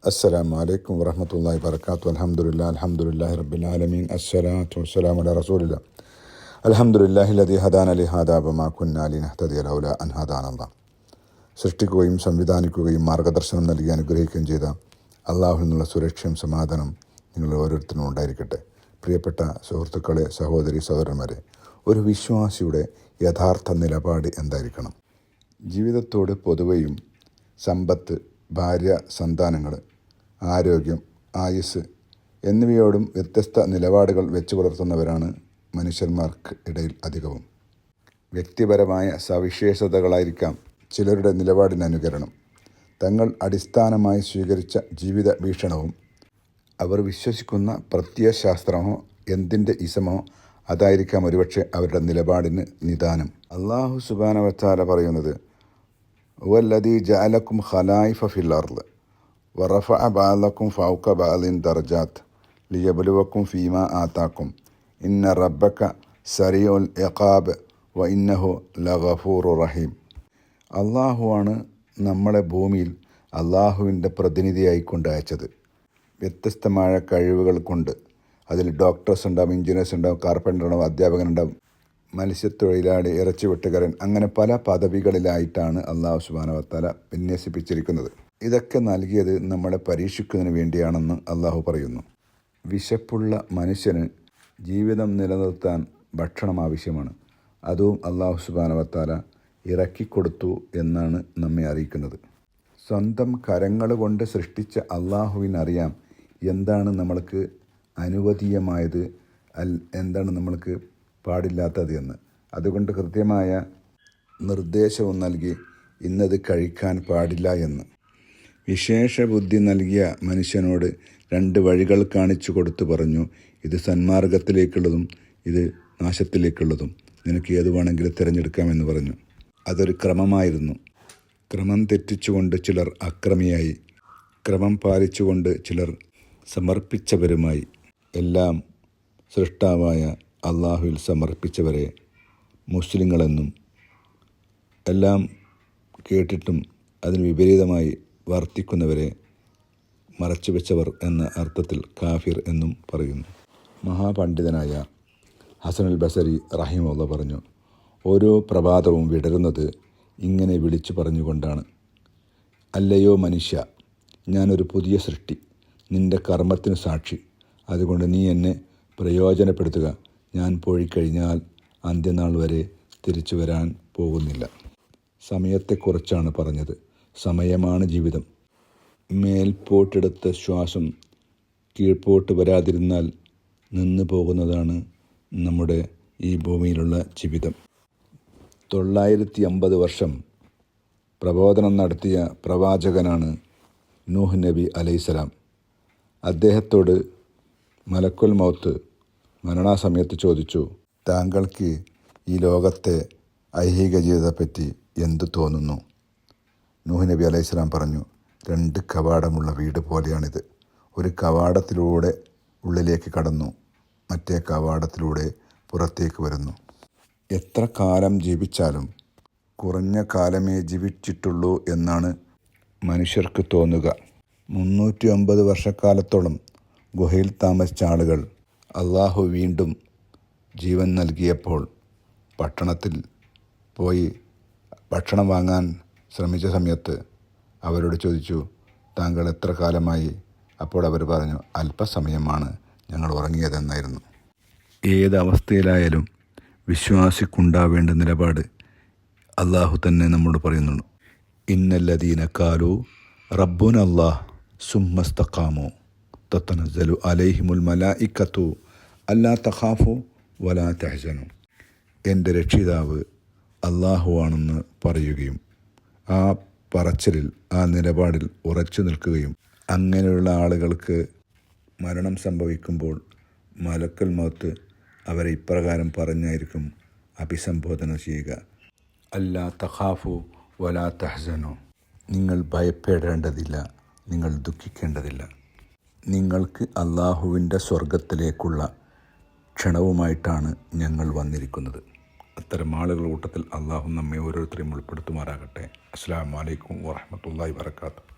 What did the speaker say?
അസ്സലാമു അലൈക്കും വറഹ്മത്തുള്ളാഹി വബറകാതുഹു. അൽഹംദുലില്ലാഹി റബ്ബിൽ ആലമീൻ. അസ്സലാത്തു വസ്സലാമു അലാ റസൂലില്ലാഹ്. അൽഹംദുലില്ലാഹില്ലദീ ഹദാന ലിഹാദാ വമാ കുന്നാ ലിനഹ്തദിയ ലൗലാ അൻ ഹദാനല്ലാഹ്. സൃഷ്ടിക്കുകയും സംവിധാനിക്കുകയും മാർഗദർശനം നൽകി അനുഗ്രഹിക്കുകയും ചെയ്ത അള്ളാഹുവിൽ നിന്നുള്ള സുരക്ഷയും സമാധാനം നിങ്ങൾ ഓരോരുത്തരും ഉണ്ടായിരിക്കട്ടെ. പ്രിയപ്പെട്ട സുഹൃത്തുക്കളെ, സഹോദരി സഹോദരന്മാരെ, ഒരു വിശ്വാസിയുടെ യഥാർത്ഥ നിലപാട് എന്തായിരിക്കണം? ജീവിതത്തോട് പൊതുവെയും സമ്പത്ത്, ഭാര്യ, സന്താനങ്ങൾ, ആരോഗ്യം, ആയുസ് എന്നിവയോടും വ്യത്യസ്ത നിലപാടുകൾ വെച്ച് പുലർത്തുന്നവരാണ് മനുഷ്യന്മാർക്ക് ഇടയിൽ അധികവും. വ്യക്തിപരമായ സവിശേഷതകളായിരിക്കാം ചിലരുടെ നിലപാടിന് അനുകരണം. തങ്ങൾ അടിസ്ഥാനമായി സ്വീകരിച്ച ജീവിത വീക്ഷണവും അവർ വിശ്വസിക്കുന്ന പ്രത്യയശാസ്ത്രമോ എന്തിൻ്റെ ഇസമോ അതായിരിക്കാം ഒരുപക്ഷെ അവരുടെ നിലപാടിന് നിദാനം. അല്ലാഹു സുബ്ഹാനഹു വ തആല പറയുന്നത്, വല്ലദീ ജഅലക്കും ഖലായിഫ ഫിൽ അർള് വറഫഅ ബഅദക്കും ഫൗക ബഅദിൻ ദർജാത്ത് ലിയബ്ലുവക്കും ഫീമാ ആതാക്കും ഇന്ന റബ്ബക സരീഉൽ ഇഖാബ് വ ഇന്നഹു ലഗഫൂറുർ റഹീം. അള്ളാഹുവാണ് നമ്മളെ ഭൂമിയിൽ അള്ളാഹുവിൻ്റെ പ്രതിനിധിയായിക്കൊണ്ട് അയച്ചത്. വ്യത്യസ്തമായ കഴിവുകൾ കൊണ്ട്. അതിൽ ഡോക്ടേഴ്സ് ഉണ്ടാവും, എഞ്ചിനീയേഴ്സ് ഉണ്ടാവും, കാർപ്പൻ്റർ ഉണ്ടാവും, അധ്യാപകനുണ്ടാവും, മത്സ്യത്തൊഴിലാളി, ഇറച്ചിവെട്ടുകാരൻ, അങ്ങനെ പല പദവികളിലായിട്ടാണ് അള്ളാഹു സുബ്ഹാനഹു വ തആല വിന്യസിപ്പിച്ചിരിക്കുന്നത്. ഇതൊക്കെ നൽകിയത് നമ്മളെ പരീക്ഷിക്കുന്നതിന് വേണ്ടിയാണെന്ന് അള്ളാഹു പറയുന്നു. വിശപ്പുള്ള മനുഷ്യന് ജീവിതം നിലനിർത്താൻ ഭക്ഷണം ആവശ്യമാണ്. അതും അള്ളാഹു സുബ്ഹാനഹു വ തആല ഇറക്കിക്കൊടുത്തു എന്നാണ് നമ്മെ അറിയിക്കുന്നത്. സ്വന്തം കരങ്ങൾ കൊണ്ട് സൃഷ്ടിച്ച അള്ളാഹുവിനറിയാം എന്താണ് നമ്മൾക്ക് അനുവദീയമായത്, എന്താണ് നമ്മൾക്ക് പാടില്ലാത്തത് എന്ന്. അതുകൊണ്ട് കൃത്യമായ നിർദ്ദേശവും നൽകി ഇന്നത് കഴിക്കാൻ പാടില്ല എന്ന്. വിശേഷ ബുദ്ധി നൽകിയ മനുഷ്യനോട് രണ്ട് വഴികൾ കാണിച്ചു കൊടുത്തു പറഞ്ഞു, ഇത് സന്മാർഗത്തിലേക്കുള്ളതും ഇത് നാശത്തിലേക്കുള്ളതും, നിനക്ക് ഏത് വേണമെങ്കിലും തിരഞ്ഞെടുക്കാമെന്ന് പറഞ്ഞു. അതൊരു ക്രമമായിരുന്നു. ക്രമം തെറ്റിച്ചുകൊണ്ട് ചിലർ അക്രമിയായി, ക്രമം പാലിച്ചുകൊണ്ട് ചിലർ സമർപ്പിച്ചവരുമായി. എല്ലാം സൃഷ്ടാവായ അള്ളാഹുവിൽ സമർപ്പിച്ചവരെ മുസ്ലിങ്ങളെന്നും, എല്ലാം കേട്ടിട്ടും അതിന് വിപരീതമായി വർത്തിക്കുന്നവരെ മറച്ചുവെച്ചവർ എന്ന അർത്ഥത്തിൽ കാഫിർ എന്നും പറയുന്നു. മഹാപണ്ഡിതനായ ഹസനുൽ ബസരി റഹിമഹുല്ലാഹ് പറഞ്ഞു, ഓരോ പ്രഭാതവും വിടരുന്നത് ഇങ്ങനെ വിളിച്ചു പറഞ്ഞുകൊണ്ടാണ്, അല്ലയോ മനുഷ്യ, ഞാനൊരു പുതിയ സൃഷ്ടി, നിൻ്റെ കർമ്മത്തിന് സാക്ഷി. അതുകൊണ്ട് നീ എന്നെ പ്രയോജനപ്പെടുത്തുക. ഞാൻ പോയിക്കഴിഞ്ഞാൽ അന്ത്യനാൾ വരെ തിരിച്ചു വരാൻ പോകുന്നില്ല. സമയത്തെക്കുറിച്ചാണ് പറഞ്ഞത്. സമയമാണ് ജീവിതം. മേൽപോട്ടെടുത്ത ശ്വാസം കീഴ്പോട്ട് വരാതിരുന്നാൽ നിന്നു പോകുന്നതാണ് നമ്മുടെ ഈ ഭൂമിയിലുള്ള ജീവിതം. 950 വർഷം പ്രബോധനം നടത്തിയ പ്രവാചകനാണ് നൂഹ് നബി അലൈഹിസ്സലാം. അദ്ദേഹത്തോട് മലക്കുൽ മൗത്ത് മരണാസമയത്ത് ചോദിച്ചു, താങ്കൾക്ക് ഈ ലോകത്തെ ഐഹിക ജീവിതത്തെപ്പറ്റി എന്തു തോന്നുന്നു? നൂഹ് നബി അലൈഹിസ്സലാം പറഞ്ഞു, 2 കവാടമുള്ള വീട് പോലെയാണിത്. ഒരു കവാടത്തിലൂടെ ഉള്ളിലേക്ക് കടന്നു, മറ്റേ കവാടത്തിലൂടെ പുറത്തേക്ക് വരുന്നു. എത്ര കാലം ജീവിച്ചാലും കുറഞ്ഞ കാലമേ ജീവിച്ചിട്ടുള്ളൂ എന്നാണ് മനുഷ്യർക്ക് തോന്നുക. 350 വർഷക്കാലത്തോളം ഗുഹയിൽ താമസിച്ച ആളുകൾ അള്ളാഹു വീണ്ടും ജീവൻ നൽകിയപ്പോൾ പട്ടണത്തിൽ പോയി ഭക്ഷണം വാങ്ങാൻ ശ്രമിച്ച സമയത്ത് അവരോട് ചോദിച്ചു, താങ്കൾ എത്ര കാലമായി? അപ്പോൾ അവർ പറഞ്ഞു, അല്പസമയമാണ് ഞങ്ങൾ ഉറങ്ങിയതെന്നായിരുന്നു. ഏതവസ്ഥയിലായാലും വിശ്വാസിക്കുണ്ടാവേണ്ട നിലപാട് അള്ളാഹു തന്നെ നമ്മോട് പറയുന്നുള്ളൂ. ഇന്നല്ലദീന ഖാലൂ റബ്ബുന അല്ലാഹ് സുമ്മസ്തഖാമു തതനസ്സലു അലൈഹിമുൽ മലായികത്തു അല്ലാ തഖാഫു വലാ തഹ്സനു. എൻ്റെ രക്ഷിതാവ് അള്ളാഹുവാണെന്ന് പറയുകയും ആ പറച്ചിലിൽ, ആ നിലപാടിൽ ഉറച്ചു നിൽക്കുകയും, അങ്ങനെയുള്ള ആളുകൾക്ക് മരണം സംഭവിക്കുമ്പോൾ മലക്കുൽ മൗത്ത് അവരെ ഇപ്രകാരം പറഞ്ഞായിരിക്കും അഭിസംബോധന ചെയ്യുക, അല്ലാ തഖാഫു വലാ തഹ്സനു. നിങ്ങൾ ഭയപ്പെടേണ്ടതില്ല, നിങ്ങൾ ദുഃഖിക്കേണ്ടതില്ല. നിങ്ങൾക്ക് അള്ളാഹുവിൻ്റെ സ്വർഗത്തിലേക്കുള്ള ക്ഷണവുമായിട്ടാണ് ഞങ്ങൾ വന്നിരിക്കുന്നത്. അത്തരം ആളുകളുടെ കൂട്ടത്തിൽ അള്ളാഹു നമ്മെ ഓരോരുത്തരെയും ഉൾപ്പെടുത്തുമാറാകട്ടെ. അസ്സലാമു അലൈക്കും വറഹ്മത്തുള്ളാഹി വബറകാതുഹു.